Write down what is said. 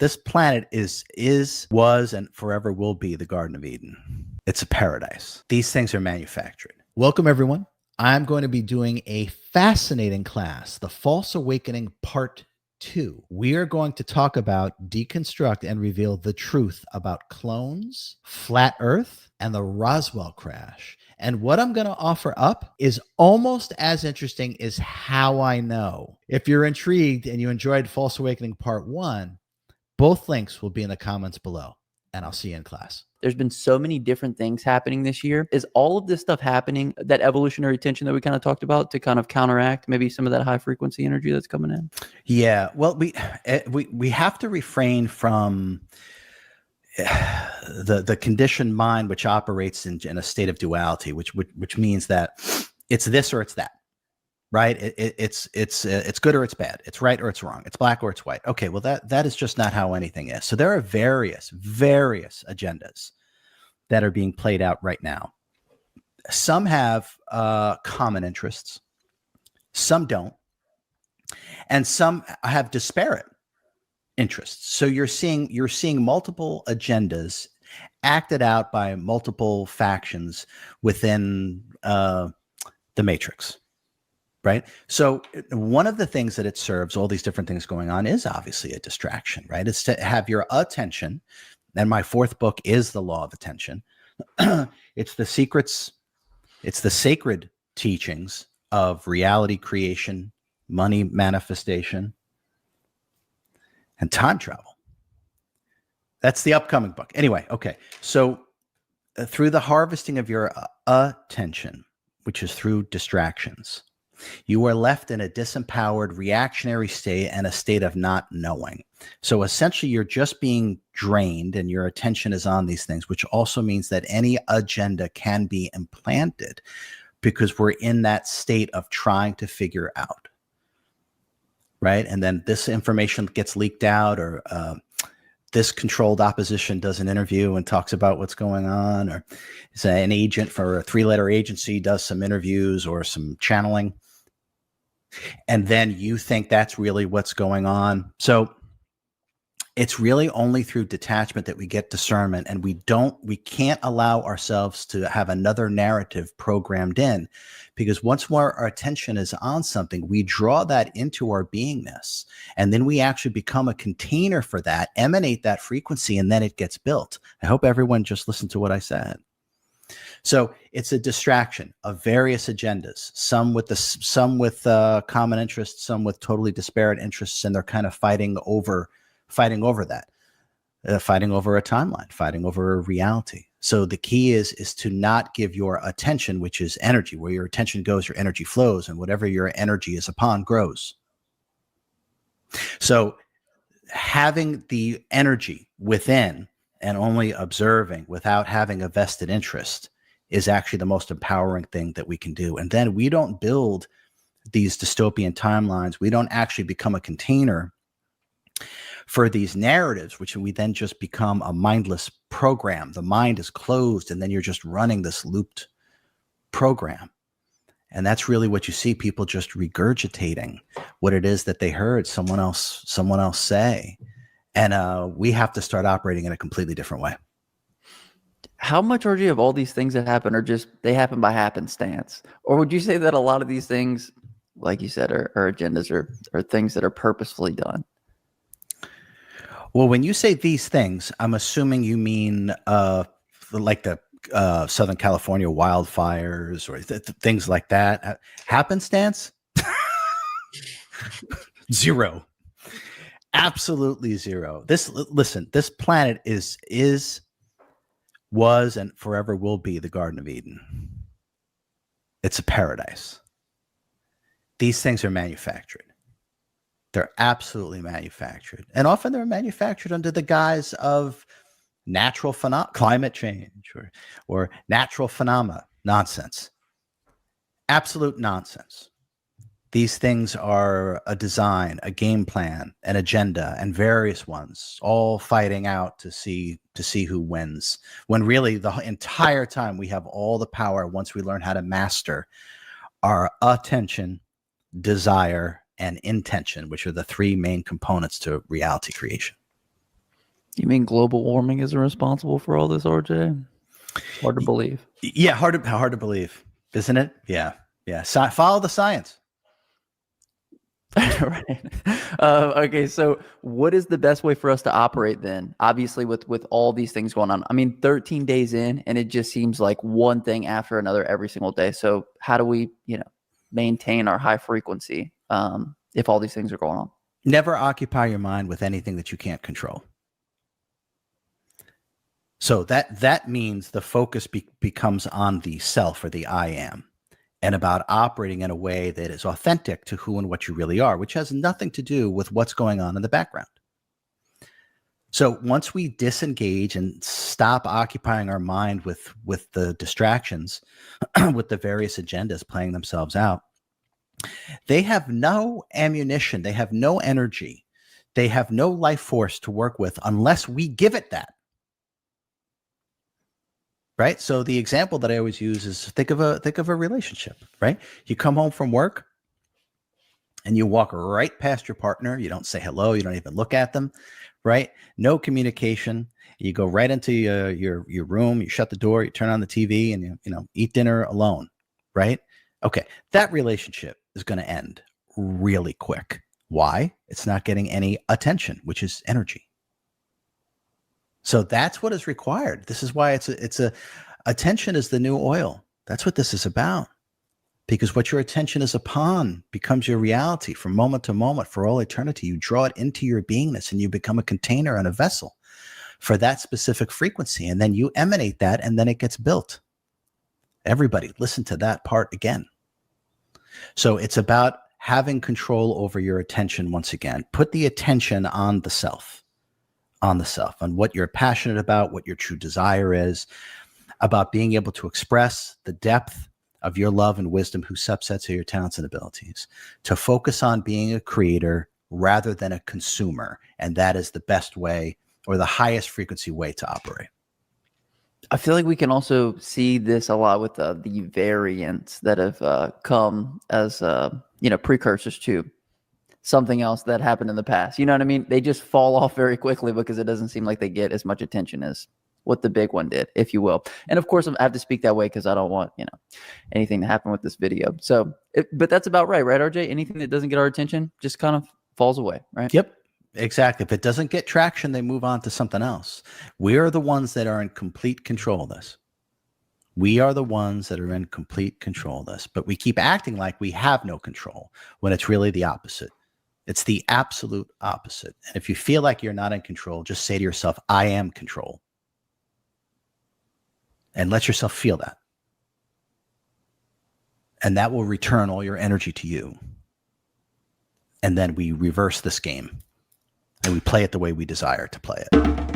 This planet was, and forever will be the Garden of Eden. It's a paradise. These things are manufactured. Welcome, everyone. I'm going to be doing a fascinating class, The False Awakening Part 2. We are going to talk about, deconstruct, and reveal the truth about clones, flat Earth, and the Roswell crash. And what I'm going to offer up is almost as interesting as how I know. If you're intrigued and you enjoyed False Awakening Part 1, both links will be in the comments below, and I'll see you in class. There's been so many different things happening this year. Is all of this stuff happening, that evolutionary tension that we kind of talked about, to kind of counteract maybe some of that high frequency energy that's coming in? Yeah, well, we have to refrain from the conditioned mind, which operates in a state of duality, which means that it's this or it's that. Right? It's good or it's bad. It's right or it's wrong. It's black or it's white. Okay, well that is just not how anything is. So there are various agendas that are being played out right now. Some have common interests, some don't, and some have disparate interests. So you're seeing multiple agendas acted out by multiple factions within the matrix. Right. So one of the things that it serves, all these different things going on, is obviously a distraction, right? It's to have your attention. And my fourth book is The Law of Attention. It's the secrets. It's the sacred teachings of reality creation, money manifestation, and time travel. That's the upcoming book. Anyway, okay. So through the harvesting of your attention, which is through distractions, you are left in a disempowered reactionary state and a state of not knowing. So essentially, you're just being drained and your attention is on these things, which also means that any agenda can be implanted because we're in that state of trying to figure out. Right. And then this information gets leaked out, or this controlled opposition does an interview and talks about what's going on, or an agent for a 3-letter agency does some interviews or some channeling. And then you think that's really what's going on. So it's really only through detachment that we get discernment, and we can't allow ourselves to have another narrative programmed in, because once more our attention is on something, we draw that into our beingness, and then we actually become a container for that, emanate that frequency, and then it gets built. I hope everyone just listened to what I said. So it's a distraction of various agendas, some with common interests, some with totally disparate interests, and they're kind of fighting over that, fighting over a timeline, fighting over a reality. So the key is to not give your attention, which is energy. Where your attention goes, your energy flows, and whatever your energy is upon grows. So having the energy within and only observing without having a vested interest is actually the most empowering thing that we can do. And then we don't build these dystopian timelines. We don't actually become a container for these narratives, which we then just become a mindless program. The mind is closed, and then you're just running this looped program. And that's really what you see, people just regurgitating what it is that they heard someone else say. And we have to start operating in a completely different way. How much, RJ, of all these things that happen are just, they happen by happenstance? Or would you say that a lot of these things, like you said, are agendas or things that are purposefully done? Well, when you say these things, I'm assuming you mean like the Southern California wildfires or things like that. Happenstance? Zero. Absolutely zero. This planet was, and forever will be the Garden of Eden. It's a paradise. These things are manufactured. They're absolutely manufactured. And often they're manufactured under the guise of natural phenomena, climate change, or natural phenomena. Nonsense. Absolute nonsense. These things are a design, a game plan, an agenda, and various ones, all fighting out to see who wins. When really the entire time we have all the power once we learn how to master our attention, desire, and intention, which are the three main components to reality creation. You mean global warming isn't responsible for all this, RJ? It's hard to believe. Yeah, hard to believe, isn't it? Yeah, yeah. Follow the science. Right. Okay, so what is the best way for us to operate then? Obviously, with all these things going on. I mean, 13 days in, and it just seems like one thing after another every single day. So how do we, maintain our high frequency if all these things are going on? Never occupy your mind with anything that you can't control. So that means the focus becomes on the self, or the I am, and about operating in a way that is authentic to who and what you really are, which has nothing to do with what's going on in the background. So once we disengage and stop occupying our mind with the distractions, with the various agendas playing themselves out, they have no ammunition, they have no energy, they have no life force to work with unless we give it that. Right? So the example that I always use is think of a relationship, right? You come home from work and you walk right past your partner. You don't say hello. You don't even look at them, right? No communication. You go right into your room. You shut the door. You turn on the TV, and you eat dinner alone, right? Okay, that relationship is going to end really quick. Why? It's not getting any attention, which is energy. So that's what is required. This is why it's a attention is the new oil. That's what this is about. Because what your attention is upon becomes your reality from moment to moment for all eternity. You draw it into your beingness and you become a container and a vessel for that specific frequency. And then you emanate that, and then it gets built. Everybody, listen to that part again. So it's about having control over your attention once again. Put the attention on the self, on what you're passionate about, what your true desire is, about being able to express the depth of your love and wisdom, whose subsets are your talents and abilities, to focus on being a creator rather than a consumer. And that is the best way, or the highest frequency way, to operate. I feel like we can also see this a lot with the variants that have come as precursors to something else that happened in the past. You know what I mean? They just fall off very quickly because it doesn't seem like they get as much attention as what the big one did, if you will. And of course, I have to speak that way because I don't want anything to happen with this video. So, but that's about right, RJ? Anything that doesn't get our attention just kind of falls away, right? Yep. Exactly. If it doesn't get traction, they move on to something else. We are the ones that are in complete control of this. We are the ones that are in complete control of this, but we keep acting like we have no control when it's really the opposite. It's the absolute opposite. And if you feel like you're not in control, just say to yourself, I am control. And let yourself feel that. And that will return all your energy to you. And then we reverse this game and we play it the way we desire to play it.